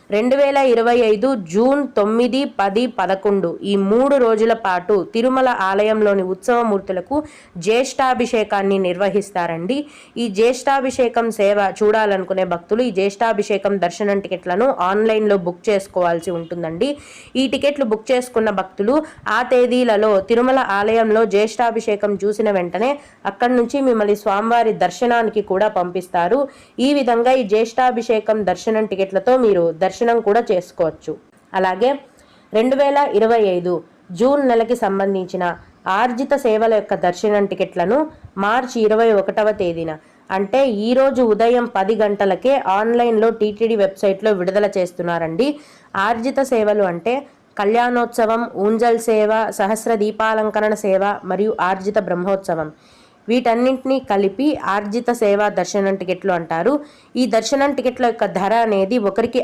2025 June 9, 10, 11 ఈ 3 రోజుల పాటు తిరుమల ఆలయంలోని ఉత్సవమూర్తులకు జ్యేష్ఠాభిషేకాన్ని నిర్వహిస్తారండి. ఈ జ్యేష్ఠాభిషేకం సేవ చూడాలనుకునే భక్తులు ఈ జ్యేష్ఠాభిషేకం దర్శనం టికెట్లను ఆన్లైన్లో బుక్ చేసుకోవాల్సి ఉంటుందండి. ఈ టికెట్లు బుక్ చేసుకున్న భక్తులు ఆ తేదీలలో తిరుమల ఆలయంలో జ్యేష్ఠాభిషేకం చూసిన వెంటనే అక్కడి నుంచి మిమ్మల్ని స్వామివారి దర్శనానికి కూడా పంపిస్తారు. ఈ విధంగా ఈ జ్యేష్ఠాభిషేకం దర్శనం టికెట్లతో మీరు దర్శనం కూడా చేసుకోవచ్చు. అలాగే 2025 జూన్ నెలకి సంబంధించిన ఆర్జిత సేవల యొక్క దర్శనం టికెట్లను మార్చి 21వ తేదీన అంటే ఈరోజు ఉదయం 10 గంటలకే ఆన్లైన్లో టీటీడీ వెబ్సైట్లో విడుదల చేస్తున్నారండి. ఆర్జిత సేవలు అంటే కళ్యాణోత్సవం, ఊంజల్ సేవ, సహస్ర దీపాలంకరణ సేవ మరియు ఆర్జిత బ్రహ్మోత్సవం వీటన్నింటినీ కలిపి ఆర్జిత సేవ దర్శనం టికెట్లు అంటారు. ఈ దర్శనం టికెట్ల యొక్క ధర అనేది ఒకరికి